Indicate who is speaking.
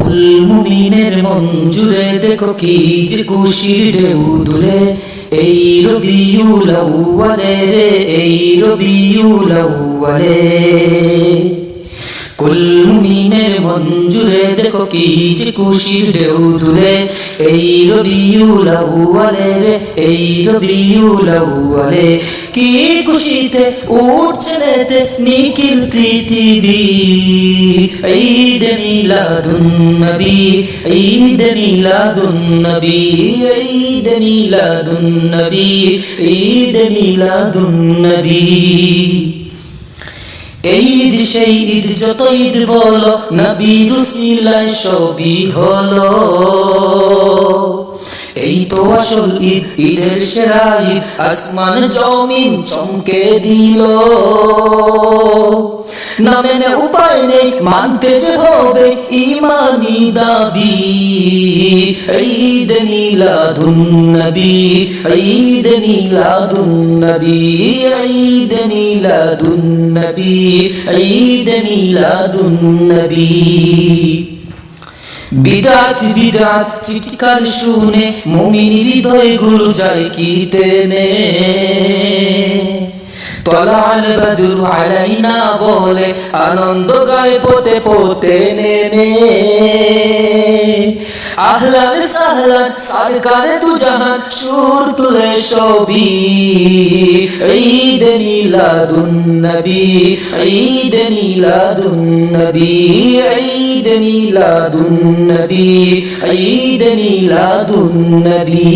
Speaker 1: কুল মুমিনের মন জুড়ে দেখো কি যে খুশির ঢেউ দুলে, এই রবিউল আউয়ালে রে, এই রবিউল আউয়ালে। কুল মুমিনের মন জুড়ে দেখো কি যে খুশির ঢেউ দুলে, এই রবিউল আউয়ালে রে, এই রবিউল আউয়ালে। কি খুশিতে উঠছে নেতে নিখিল পৃথিবী, ঈদ মিলাদুন নবী, ঈদ মিলাদুন নবী, ঈদ মিলাদুন নবী, ঈদ মিলাদুন নবী। এই ঈদ সেই ঈদ যত ঈদ বলো, নবীর উসিলায় সবই হলো। এই তো আসল ঈদ, ঈদের সেরা ঈদ, আসমান জমিন চমকে দিল। না মেনে উপায় নেই, মানতে যে হবে ঈমানি দাবি। ঈদ মিলাদুন নবী, ঈদ মিলাদুন নবী, ঈদ মিলাদুন নবী, ঈদ মিলাদুন নবী। বিদাত বিদাত চিৎকার শুনে মুমিন হৃদয়গুলো যায় কি তেনে। তলাল বদর আলাইনা বলে আনন্দ গায় পোতে পোতে নেমে। আহলান সাহলান সরকারে তু জাহান সুর তুলে সবই। ঈদ মিলাদুন নবী, ঈদ মিলাদুন নবী, ঈদ মিলাদুন নবী, ঈদ মিলাদুন নবী।